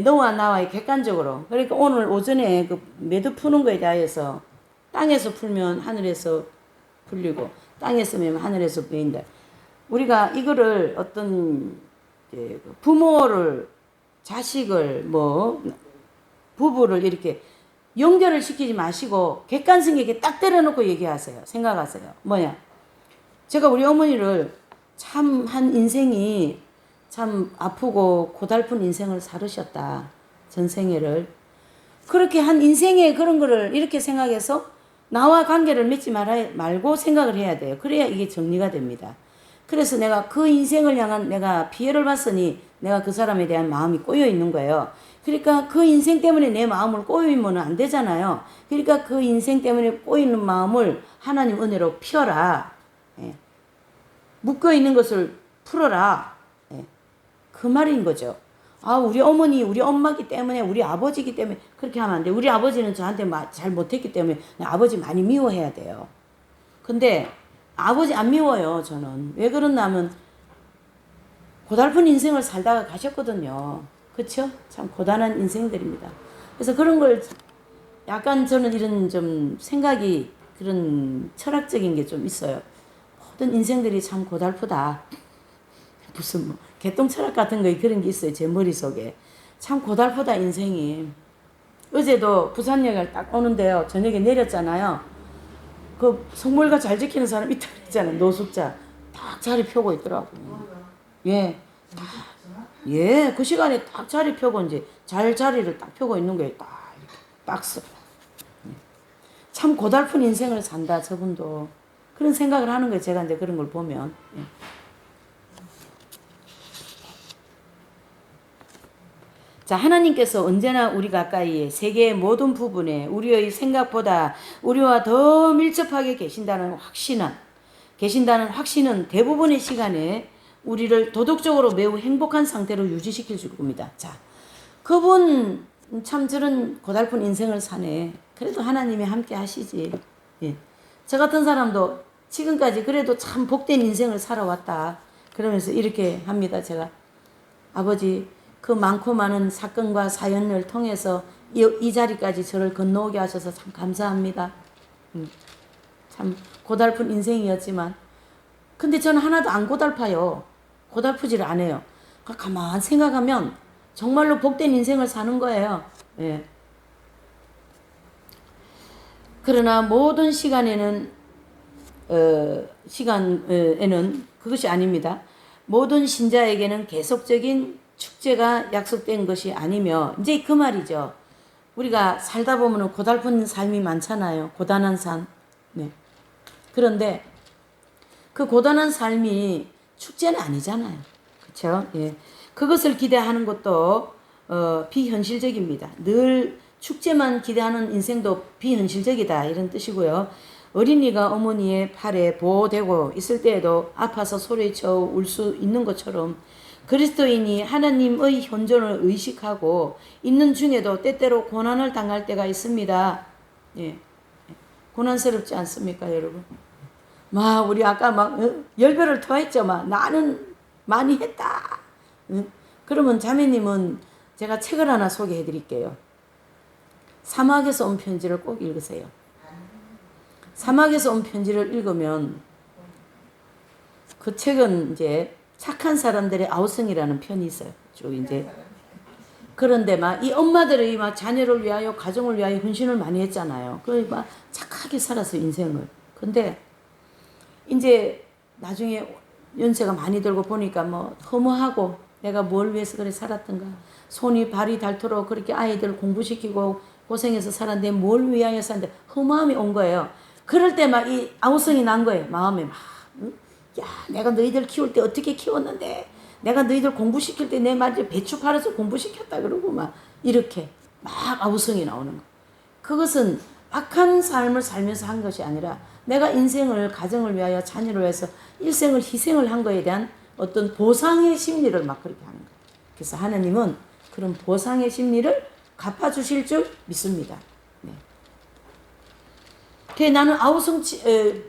너와 나와의 객관적으로. 그러니까 오늘 오전에 그 매듭 푸는 거에 대해서 땅에서 풀면 하늘에서 풀리고 땅에서 매면 하늘에서 매인다. 우리가 이거를 어떤 부모를 자식을 부부를 이렇게 연결을 시키지 마시고 객관성에게 딱 때려놓고 얘기하세요. 생각하세요. 뭐냐? 제가 우리 어머니를 참 한 인생이 참 아프고 고달픈 인생을 살으셨다. 전생애를. 그렇게 한 인생의 그런 거를 이렇게 생각해서 나와 관계를 맺지 말고 생각을 해야 돼요. 그래야 이게 정리가 됩니다. 그래서 내가 그 인생을 향한 내가 피해를 봤으니 내가 그 사람에 대한 마음이 꼬여 있는 거예요. 그러니까 그 인생 때문에 내 마음을 꼬이면 안 되잖아요. 그러니까 그 인생 때문에 꼬이는 마음을 하나님 은혜로 펴라. 예. 묶여 있는 것을 풀어라. 예. 그 말인 거죠. 우리 어머니, 우리 엄마기 때문에, 우리 아버지기 때문에 그렇게 하면 안 돼. 우리 아버지는 저한테 잘 못했기 때문에 아버지 많이 미워해야 돼요. 근데 아버지 안 미워요, 저는. 왜 그러나 하면 고달픈 인생을 살다가 가셨거든요. 그쵸? 참 고단한 인생들입니다. 그래서 그런 걸 약간 저는 이런 좀 생각이 그런 철학적인 게 좀 있어요. 모든 인생들이 참 고달프다. 무슨 개똥 철학 같은 거 그런 게 있어요. 제 머릿속에. 참 고달프다 인생이. 어제도 부산역을 딱 오는데요. 저녁에 내렸잖아요. 그 성물가 잘 지키는 사람 있다 그랬잖아요. 노숙자. 딱 자리 펴고 있더라고요. 예. 예, 그 시간에 딱 자리 펴고 이제 자리를 딱 펴고 있는 거예요. 딱 이렇게 박스. 참 고달픈 인생을 산다 저분도. 그런 생각을 하는 거예요. 제가 이제 그런 걸 보면. 예. 자, 하나님께서 언제나 우리 가까이에 세계의 모든 부분에 우리의 생각보다 우리와 더 밀접하게 계신다는 확신은 대부분의 시간에 우리를 도덕적으로 매우 행복한 상태로 유지시킬 줄 겁니다. 자, 그분 참 저런 고달픈 인생을 사네. 그래도 하나님이 함께 하시지. 예. 저 같은 사람도 지금까지 그래도 참 복된 인생을 살아왔다. 그러면서 이렇게 합니다. 제가 아버지 그 많고 많은 사건과 사연을 통해서 이 자리까지 저를 건너오게 하셔서 참 감사합니다. 참 고달픈 인생이었지만 근데 저는 하나도 안 고달파요. 고달프지를 않아요. 가만 생각하면 정말로 복된 인생을 사는 거예요. 예. 그러나 모든 시간에는 그것이 아닙니다. 모든 신자에게는 계속적인 축제가 약속된 것이 아니며 이제 그 말이죠. 우리가 살다 보면 고달픈 삶이 많잖아요. 고단한 삶. 네. 그런데 그 고단한 삶이 축제는 아니잖아요. 그렇죠? 예. 그것을 기대하는 것도 비현실적입니다. 늘 축제만 기대하는 인생도 비현실적이다 이런 뜻이고요. 어린이가 어머니의 팔에 보호되고 있을 때에도 아파서 소리쳐 울 수 있는 것처럼 그리스도인이 하나님의 현존을 의식하고 있는 중에도 때때로 고난을 당할 때가 있습니다. 예. 고난스럽지 않습니까, 여러분? 우리 아까 열배를 토했죠. 나는 많이 했다. 그러면 자매님은 제가 책을 하나 소개해 드릴게요. 사막에서 온 편지를 꼭 읽으세요. 사막에서 온 편지를 읽으면 그 책은 이제 착한 사람들의 아우성이라는 편이 있어요. 쭉 이제. 그런데 이 엄마들이 자녀를 위하여 가정을 위하여 헌신을 많이 했잖아요. 그러니까 착하게 살았어요, 인생을. 근데 이제 나중에 연세가 많이 들고 보니까 허무하고 내가 뭘 위해서 그래 살았던가. 손이 발이 닳도록 그렇게 아이들 공부시키고 고생해서 살았는데 뭘 위하여 사는데 허무함이 온 거예요. 그럴 때 막 이 아우성이 난 거예요. 마음에 막 야, 내가 너희들 키울 때 어떻게 키웠는데, 내가 너희들 공부시킬 때 내 말 배추 팔아서 공부시켰다 그러고 막 이렇게 막 아우성이 나오는 거. 그것은 악한 삶을 살면서 한 것이 아니라 내가 인생을 가정을 위하여 자녀를 위해서 일생을 희생을 한 거에 대한 어떤 보상의 심리를 막 그렇게 하는 거예요. 그래서 하나님은 그런 보상의 심리를 갚아주실 줄 믿습니다. 네. 나는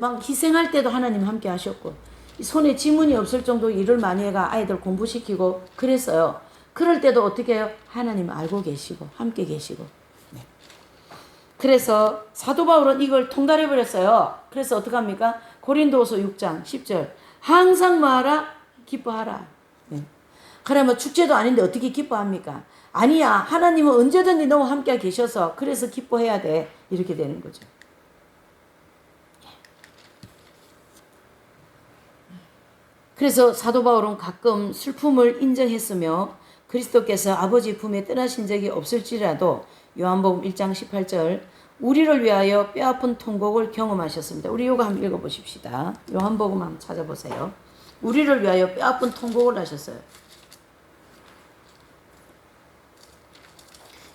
막 희생할 때도 하나님 함께 하셨고, 손에 지문이 없을 정도 일을 많이 해가 아이들 공부시키고 그랬어요. 그럴 때도 어떻게 해요? 하나님 알고 계시고 함께 계시고. 네. 그래서 사도 바울은 이걸 통달해 버렸어요. 그래서 어떡합니까? 고린도후서 6장 10절 항상 뭐하라? 기뻐하라. 네. 그러면 축제도 아닌데 어떻게 기뻐합니까? 아니야, 하나님은 언제든지 너와 함께 계셔서 그래서 기뻐해야 돼. 이렇게 되는 거죠. 그래서 사도 바울은 가끔 슬픔을 인정했으며 그리스도께서 아버지 품에 떠나신 적이 없을지라도 요한복음 1장 18절 우리를 위하여 뼈아픈 통곡을 경험하셨습니다. 우리 이거 한번 읽어보십시다. 요한복음 한번 찾아보세요. 우리를 위하여 뼈아픈 통곡을 하셨어요.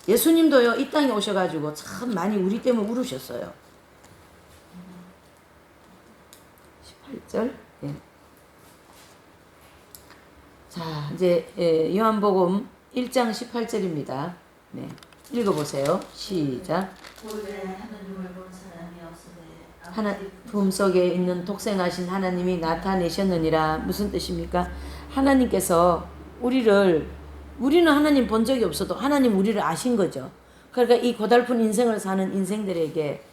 예수님도요, 이 땅에 오셔가지고 참 많이 우리 때문에 울으셨어요. 18절. 예. 자, 이제 요한복음 1장 18절입니다. 네, 읽어보세요. 시작. 하나님 속에 있는 독생하신 하나님이 나타내셨느니라. 무슨 뜻입니까? 하나님께서 우리는 하나님 본 적이 없어도 하나님 우리를 아신 거죠. 그러니까 이 고달픈 인생을 사는 인생들에게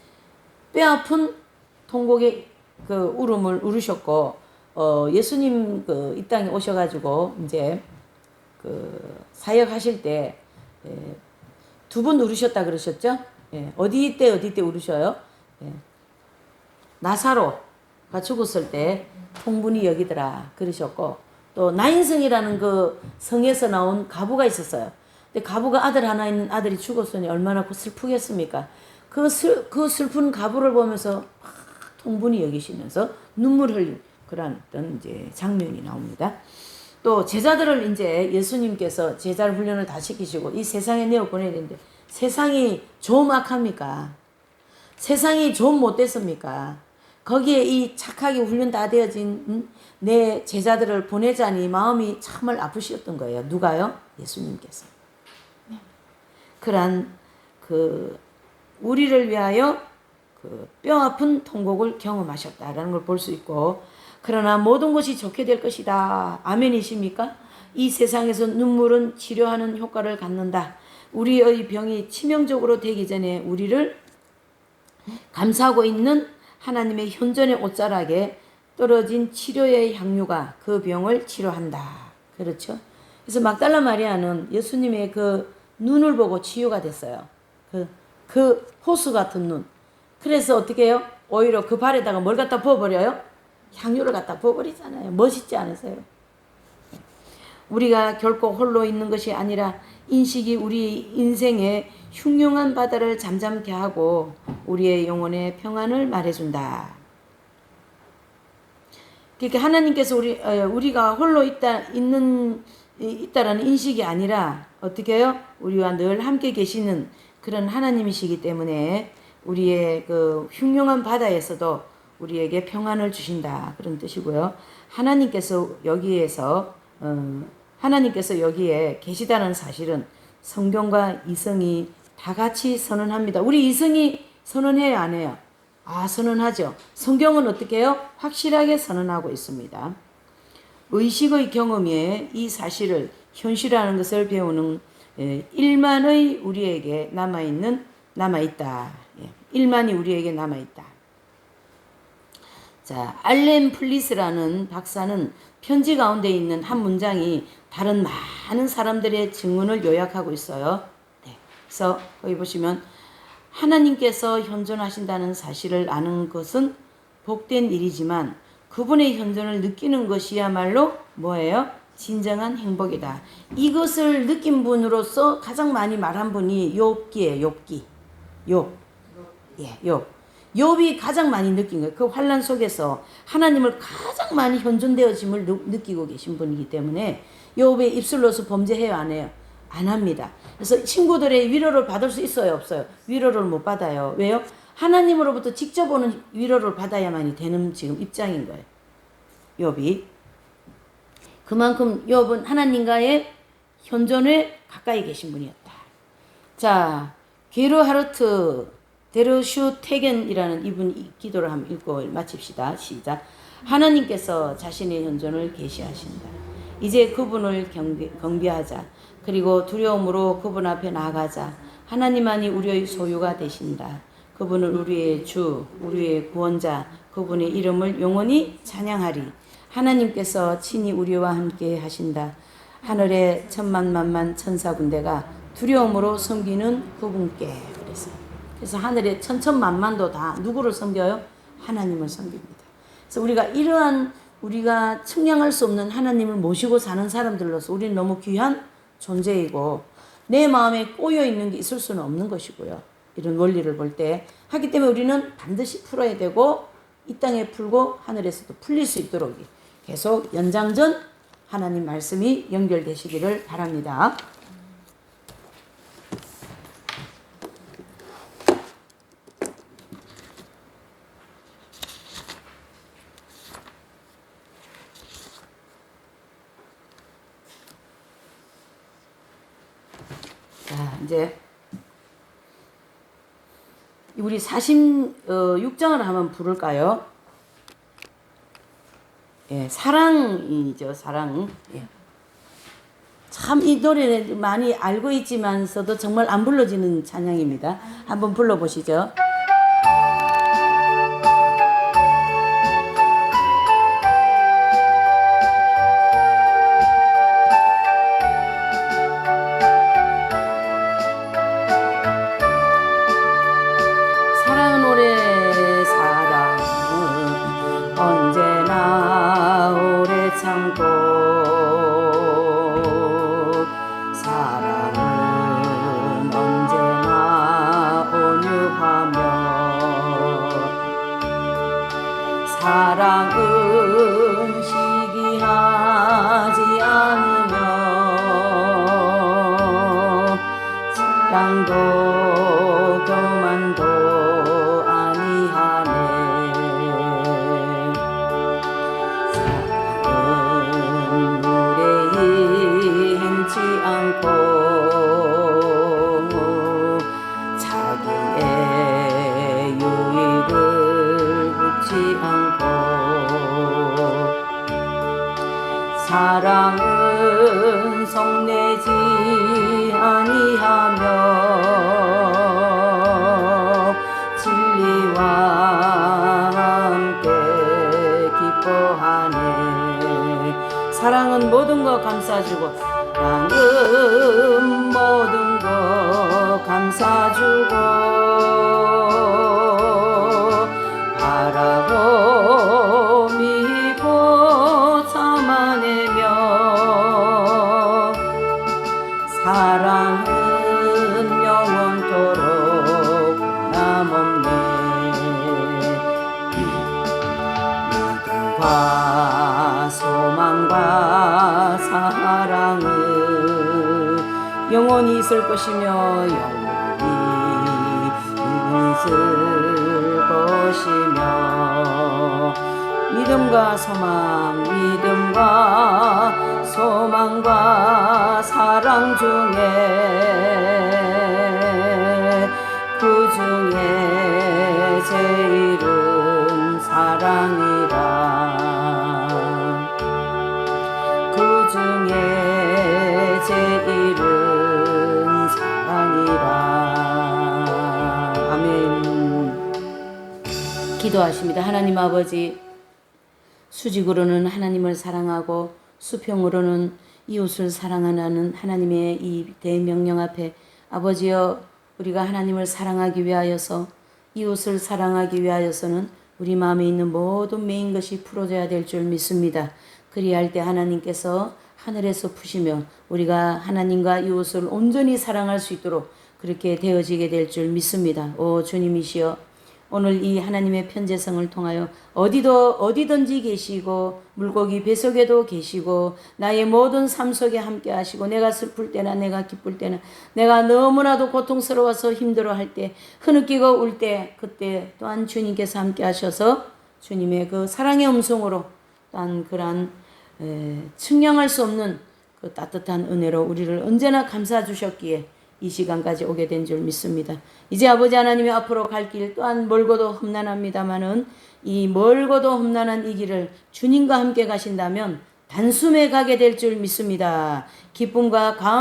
뼈아픈 통곡의 그 울음을 울으셨고, 예수님 이 땅에 오셔가지고 이제 그 사역하실 때 두 번 울으셨다 그러셨죠? 예, 어디 때 울으셔요? 예. 나사로가 죽었을 때 통분히 여기더라 그러셨고, 또 나인성이라는 그 성에서 나온 가부가 있었어요. 근데 가부가 아들 하나 있는 아들이 죽었으니 얼마나 슬프겠습니까? 그 슬픈 가부를 보면서 통분히 여기시면서 눈물 흘린 그런 어떤 이제 장면이 나옵니다. 또 제자들을 이제 예수님께서 제자를 훈련을 다 시키시고 이 세상에 내어 보내야 되는데 세상이 좀 악합니까? 세상이 좀 못됐습니까? 거기에 이 착하게 훈련 다 되어진 내 제자들을 보내자니 마음이 참을 아프셨던 거예요. 누가요? 예수님께서. 그러한 우리를 위하여 뼈아픈 통곡을 경험하셨다라는 걸 볼 수 있고, 그러나 모든 것이 좋게 될 것이다. 아멘이십니까? 이 세상에서 눈물은 치료하는 효과를 갖는다. 우리의 병이 치명적으로 되기 전에 우리를 감싸고 있는 하나님의 현존의 옷자락에 떨어진 치료의 향유가 그 병을 치료한다. 그렇죠? 그래서 막달라 마리아는 예수님의 그 눈을 보고 치유가 됐어요. 그 호수 같은 눈. 그래서 어떻게 해요? 오히려 그 발에다가 뭘 갖다 부어버려요? 향유를 갖다 부어버리잖아요. 멋있지 않으세요? 우리가 결코 홀로 있는 것이 아니라 인식이 우리 인생의 흉흉한 바다를 잠잠케 하고 우리의 영혼의 평안을 말해준다. 그러니까 하나님께서 우리가 홀로 있다라는 인식이 아니라 어떻게 해요? 우리와 늘 함께 계시는 그런 하나님이시기 때문에 우리의 그 흉흉한 바다에서도 우리에게 평안을 주신다. 그런 뜻이고요. 하나님께서 여기에 계시다는 사실은 성경과 이성이 다 같이 선언합니다. 우리 이성이 선언해요, 안 해요? 선언하죠. 성경은 어떻게 해요? 확실하게 선언하고 있습니다. 의식의 경험에 이 사실을 현실화하는 것을 배우는 일만의 우리에게 남아있다. 일만이 우리에게 남아있다. 자, 알렌 플리스라는 박사는 편지 가운데 있는 한 문장이 다른 많은 사람들의 증언을 요약하고 있어요. 네. 그래서 거기 보시면 하나님께서 현존하신다는 사실을 아는 것은 복된 일이지만 그분의 현존을 느끼는 것이야말로 뭐예요? 진정한 행복이다. 이것을 느낀 분으로서 가장 많이 말한 분이 욥기예요. 욥기. 욥. 예, 욥. 욥이 가장 많이 느낀 거예요. 그 환난 속에서 하나님을 가장 많이 현존되어짐을 느끼고 계신 분이기 때문에 욥의 입술로서 범죄해요, 안 해요? 안 합니다. 그래서 친구들의 위로를 받을 수 있어요, 없어요? 위로를 못 받아요. 왜요? 하나님으로부터 직접 오는 위로를 받아야만이 되는 지금 입장인 거예요. 욥이. 그만큼 욥은 하나님과의 현존에 가까이 계신 분이었다. 자, 게르하르트 데르슈테겐이라는 이분 기도를 한번 읽고 마칩시다. 시작. 하나님께서 자신의 현존을 계시하신다. 이제 그분을 경배하자. 그리고 두려움으로 그분 앞에 나아가자. 하나님만이 우리의 소유가 되신다. 그분은 우리의 주, 우리의 구원자, 그분의 이름을 영원히 찬양하리. 하나님께서 친히 우리와 함께 하신다. 하늘의 천만만만 천사 군대가 두려움으로 섬기는 그분께. 그래서 하늘의 천천만만도 다 누구를 섬겨요? 하나님을 섬깁니다. 그래서 우리가 측량할 수 없는 하나님을 모시고 사는 사람들로서 우리는 너무 귀한 존재이고 내 마음에 꼬여 있는 게 있을 수는 없는 것이고요. 이런 원리를 볼 때 하기 때문에 우리는 반드시 풀어야 되고 이 땅에 풀고 하늘에서도 풀릴 수 있도록 계속 연장전 하나님 말씀이 연결되시기를 바랍니다. 자, 이제 우리 46장을 한번 부를까요? 예, 사랑이죠, 사랑. 예. 참 이 노래는 많이 알고 있지만서도 정말 안 불러지는 찬양입니다. 한번 불러보시죠. 사랑 노래 사랑은 언제나 오래 참고 사랑은 언제나 온유하며 사랑은 시기하지 않으며 사랑도 교만도 아니하네. 사랑은 무례히 행치 않고 자기의 유익을 묻지 않고 사랑은 성내지 아니하며 진리와 함께 기뻐하네. 사랑은 모든 것 감싸주고 사랑은 모든 것 감싸주고 바라고 믿고 참아내며 사랑은 영원토록 변함없네. 믿음과 소망과 사랑은 영원히 있을 것이며 영원히 있을 것이며 믿음과 소망과 사랑 중에 그 중에 제일은 사랑이라. 그 중에 제일은 사랑이라. 아멘. 기도하십니다. 하나님 아버지, 수직으로는 하나님을 사랑하고 수평으로는 이웃을 사랑하는 하나님의 이 대명령 앞에 아버지여, 우리가 하나님을 사랑하기 위하여서 이웃을 사랑하기 위하여서는 우리 마음에 있는 모든 메인 것이 풀어져야 될 줄 믿습니다. 그리할 때 하나님께서 하늘에서 푸시며 우리가 하나님과 이웃을 온전히 사랑할 수 있도록 그렇게 되어지게 될 줄 믿습니다. 오 주님이시여, 오늘 이 하나님의 편재성을 통하여 어디든지 계시고 물고기 뱃속에도 계시고 나의 모든 삶 속에 함께 하시고 내가 슬플 때나 내가 기쁠 때나 내가 너무나도 고통스러워서 힘들어할 때 흐느끼고 울 때 그때 또한 주님께서 함께 하셔서 주님의 그 사랑의 음성으로 또한 그러한 측량할 수 없는 그 따뜻한 은혜로 우리를 언제나 감싸 주셨기에 이 시간까지 오게 된 줄 믿습니다. 이제 아버지 하나님의 앞으로 갈 길 또한 멀고도 험난합니다마는 이 멀고도 험난한 이 길을 주님과 함께 가신다면 단숨에 가게 될 줄 믿습니다. 기쁨과